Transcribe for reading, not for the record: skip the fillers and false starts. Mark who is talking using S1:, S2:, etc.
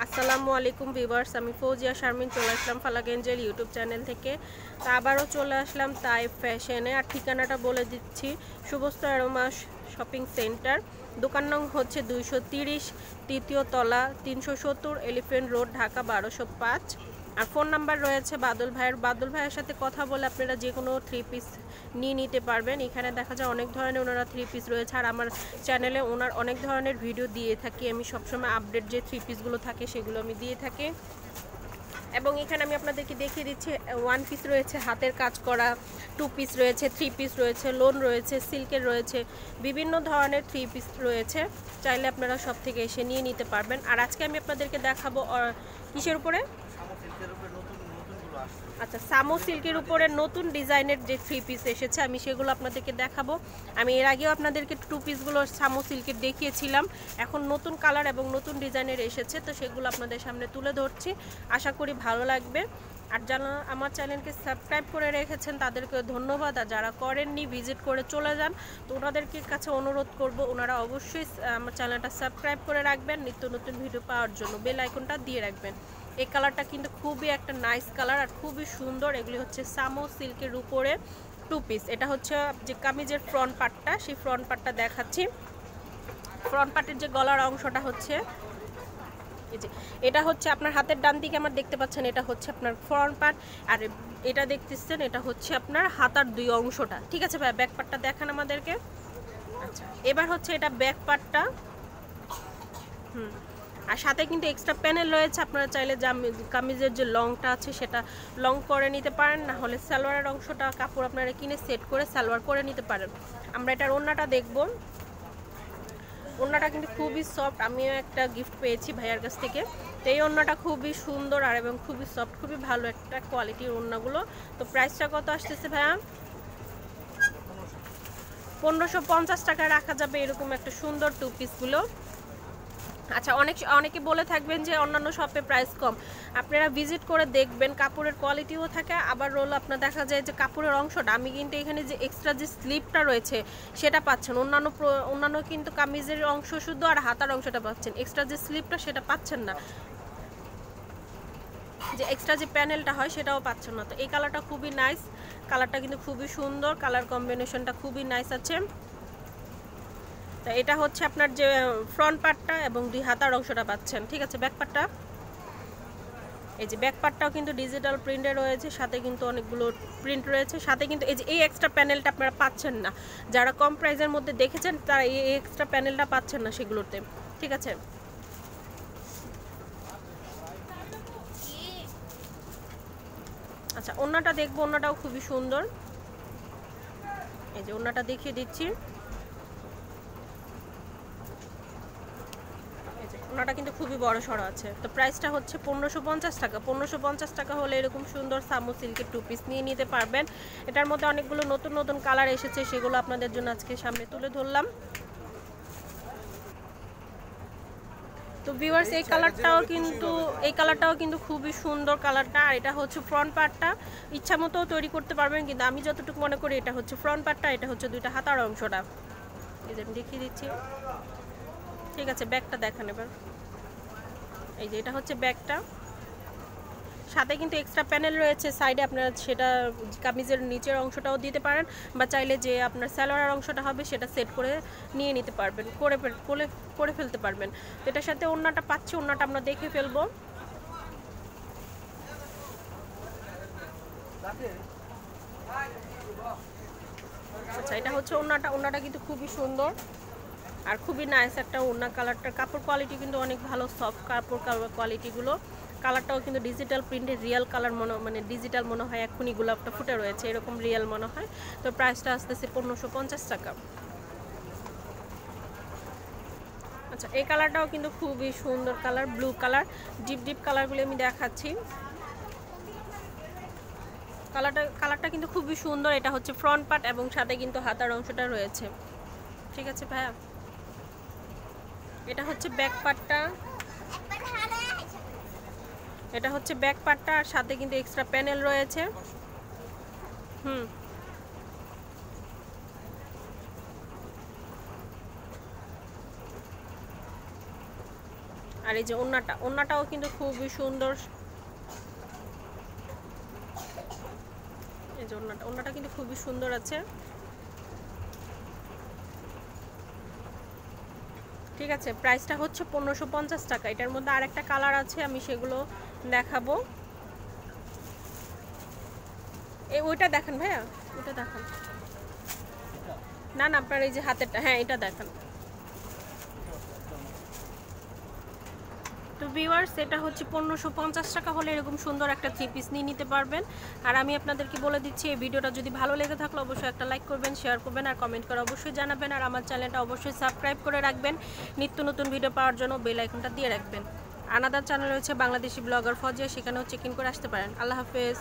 S1: আসসালামু আলাইকুম ভিউয়ার্স, আমি ফৌজিয়া শারমিন চলে আসলাম ফালাক এঞ্জেল ইউটিউব চ্যানেল থেকে। তা আবারও চলে আসলাম তাইফ ফ্যাশনে। আর ঠিকানাটা বলে দিচ্ছি, শুভস্তা অ্যারোমা শপিং সেন্টার। দোকান নং হচ্ছে 230, তৃতীয় তলা, 370 এলিফেন্ট রোড, ঢাকা 1205। আর ফোন নাম্বার রয়েছে বাদল ভাইয়ের সাথে কথা বলে আপনারা যে কোনো 3 পিস নিয়ে নিতে পারবেন। এখানে দেখা যায় অনেক ধরনের ওনারা 3 পিস রয়েছে। আর আমার চ্যানেলে ওনার অনেক ধরনের ভিডিও দিয়ে থাকি আমি, সবসময় আপডেট যে 3 পিসগুলো থাকে সেগুলো আমি দিয়ে থাকি। এবং এখানে আমি আপনাদেরকে দেখিয়ে দিচ্ছি 1 পিস রয়েছে হাতের কাজ করা, 2 পিস রয়েছে, 3 পিস রয়েছে, লোন রয়েছে, সিল্কের রয়েছে, বিভিন্ন ধরনের 3 পিস রয়েছে। চাইলে আপনারা সব থেকে এসে নিয়ে নিতে পারবেন। আর আজকে আমি আপনাদেরকে দেখাবো কিসের উপরে, আচ্ছা সামো সিল্কের উপরে নতুন ডিজাইনের যে 3 পিস এসেছে আমি সেগুলো আপনাদেরকে দেখাবো। আমি এর আগেও আপনাদেরকে 2 পিসগুলো সামো সিল্কের দেখিয়েছিলাম, এখন নতুন কালার এবং নতুন ডিজাইনের এসেছে, তো সেগুলো আপনাদের সামনে তুলে ধরছি। আশা করি ভালো লাগবে। আর যারা আমার চ্যানেলকে সাবস্ক্রাইব করে রেখেছেন তাদেরকে ধন্যবাদ, আর যারা করেননি ভিজিট করে চলে যান, তো ওনাদেরকে কাছে অনুরোধ করব ওনারা অবশ্যই আমার চ্যানেলটা সাবস্ক্রাইব করে রাখবেন, নিত্য নতুন ভিডিও পাওয়ার জন্য বেল আইকনটা দিয়ে রাখবেন। এই কালারটা কিন্তু খুবই একটা নাইস কালার আর খুবই সুন্দর। এগুলি হচ্ছে সামো সিল্কের উপরে 2 পিস। এটা হচ্ছে যে কামিজের ফ্রন্ট পার্টটা, সেই ফ্রন্ট পার্টটা দেখাচ্ছি। ফ্রন্ট পার্টের যে গলার অংশটা হচ্ছে এই যে, এটা হচ্ছে আপনার হাতের ডান দিকে আমার দেখতে পাচ্ছেন, এটা হচ্ছে আপনার ফ্রন্ট পার্ট। আর এটা দেখতেছেন এটা হচ্ছে আপনার হাতার 2 অংশটা। ঠিক আছে ভাই, ব্যাক পার্টটা দেখান আমাদেরকে। আচ্ছা, এবার হচ্ছে এটা ব্যাক পার্টটা। আর সাথে কিন্তু এক্সট্রা প্যানেল রয়েছে, আপনারা চাইলে কামিজের যে লংটা আছে সেটা লং করে নিতে পারেন, না হলে সালোয়ারের অংশটা কাপড় আপনারা কিনে সেট করে সালোয়ার করে নিতে পারেন। আমরা এটার ওড়নাটা দেখব। ওড়নাটা কিন্তু খুবই সফট, আমিও একটা গিফট পেয়েছি ভাইয়ার কাছ থেকে। তো এই ওড়নাটা খুবই সুন্দর আর এবং খুবই সফট, খুবই ভালো একটা কোয়ালিটির ওড়নাগুলো। তো প্রাইসটা কত আসতেছে ভাইয়া? 1550 টাকা রাখা যাবে এরকম একটা সুন্দর 2 পিসগুলো। আচ্ছা, অনেকে বলে থাকবেন যে অন্যান্য শপে প্রাইস কম, আপনারা ভিজিট করে দেখবেন, কাপড়ের কোয়ালিটিও থাকে। আবার রোল আপনার দেখা যায় যে কাপড়ের অংশটা, আমি কিন্তু এখানে যে এক্সট্রা যে স্লিপটা রয়েছে সেটা পাচ্ছেন, অন্যান্য কিন্তু কামিজের অংশ শুদ্ধ আর হাতার অংশটা পাচ্ছেন, এক্সট্রা যে স্লিপটা সেটা পাচ্ছেন না, যে এক্সট্রা যে প্যানেলটা হয় সেটাও পাচ্ছেন না। তো এই কালারটা খুবই নাইস, কালারটা কিন্তু খুবই সুন্দর, কালার কম্বিনেশনটা খুবই নাইস আছে। তো এটা হচ্ছে আপনার যে ফ্রন্ট পার্টটা এবং 2 হাতার অংশটা পাচ্ছেন। ঠিক আছে, ব্যাক পার্টটা, এই যে ব্যাক পার্টটাও কিন্তু ডিজিটাল প্রিন্টে রয়েছে, সাথে কিন্তু অনেকগুলো প্রিন্ট রয়েছে, সাথে কিন্তু এই যে এই এক্সট্রা প্যানেলটা আপনারা পাচ্ছেন না, যারা কম প্রাইসের মধ্যে দেখেছেন তারা এই এক্সট্রা প্যানেলটা পাচ্ছেন না সেগুলোতে। ঠিক আছে, আচ্ছা ওড়নাটা দেখবো, ওড়নাটাও খুবই সুন্দর। এই যে ওড়নাটা দেখিয়ে দিচ্ছি, ওনাটা কিন্তু খুবই বড় সড়ো আছে। তো প্রাইসটা হচ্ছে 1550 টাকা। 1550 টাকা হলে এরকম সুন্দর সামো সিল্কের 2 পিস নিয়ে নিতে পারবেন। এটার মধ্যে অনেকগুলো নতুন নতুন কালার এসেছে, সেগুলো আপনাদের জন্য আজকে সামনে তুলে ধরলাম। তো ভিউয়ার্স, এই কালারটাও কিন্তু খুবই সুন্দর কালারটা। আর এটা হচ্ছে ফ্রন্ট পার্টটা, ইচ্ছা মতো তৈরি করতে পারবেন, কিন্তু আমি যতটুকু মনে করি এটা হচ্ছে ফ্রন্ট পার্টটা, এটা হচ্ছে 2টা হাতার অংশটা। এই যে আমি দেখিয়ে দিচ্ছি। ঠিক আছে, ব্যাকটা দেখান এবার। এই যে এটা হচ্ছে ব্যাকটা, সাথে কিন্তু এক্সট্রা প্যানেল রয়েছে সাইডে, আপনারা সেটা কামিজের নিচের অংশটাও দিতে পারেন, বা চাইলে যে আপনার সালোয়ারের অংশটা হবে সেটা সেট করে নিয়ে নিতে পারবেন, করে ফেলতে পারবেন। তো এটার সাথে ওড়নাটা পাচ্ছি, ওড়নাটা আমরা দেখে ফেলবো। আচ্ছা, এটা হচ্ছে ওড়নাটা কিন্তু খুবই সুন্দর আর খুবই নাইস একটা ওড়না। কালারটার কাপড় কোয়ালিটি কিন্তু অনেক ভালো, সফট কাপড় কোয়ালিটিগুলো। কালারটাও কিন্তু ডিজিটাল প্রিন্টের রিয়েল কালার মানে ডিজিটাল মনে হয়, এখনই গোলাপটা ফুটে রয়েছে এরকম রিয়েল মনে হয়। তো প্রাইসটা আসতেছে 1550 টাকা। আচ্ছা, এই কালারটাও কিন্তু খুবই সুন্দর কালার, ব্লু কালার। ডিপ কালারগুলো আমি দেখাচ্ছি। কালারটা কিন্তু খুবই সুন্দর। এটা হচ্ছে ফ্রন্ট পার্ট এবং সাথে কিন্তু হাতার অংশটা রয়েছে। ঠিক আছে ভাইয়া, এটা হচ্ছে ব্যাক পার্টটা, এটা হচ্ছে ব্যাক পার্টটা, আর সাথে কিন্তু এক্সট্রা প্যানেল রয়েছে। আর এই যে ওড়নাটাও কিন্তু খুবই সুন্দর। এই যে ওড়নাটা কিন্তু খুবই সুন্দর আছে। ঠিক আছে, প্রাইসটা হচ্ছে 1550 টাকা। এটার মধ্যে আরেকটা কালার আছে, আমি সেগুলো দেখাবো। ওইটা দেখেন ভাইয়া, ওটা দেখান। না আপনার এই যে হাতেরটা, হ্যাঁ এটা দেখান। তো ভিউয়ার্স, এটা হচ্ছে 1550 টাকা হলে এরকম সুন্দর একটা 3 পিস নিয়ে নিতে পারবেন। আর আমি আপনাদেরকে বলে দিচ্ছি, এই ভিডিওটা যদি ভালো লেগে থাকলে অবশ্যই একটা লাইক করবেন, শেয়ার করবেন আর কমেন্ট করে অবশ্যই জানাবেন। আর আমার চ্যানেলটা অবশ্যই সাবস্ক্রাইব করে রাখবেন, নিত্য নতুন ভিডিও পাওয়ার জন্য বেল আইকনটা দিয়ে রাখবেন। আনাদার চ্যানেল রয়েছে বাংলাদেশি ব্লগার ফজিয়া, সেখানেও চেক ইন করে আসতে পারেন। আল্লাহ হাফেজ।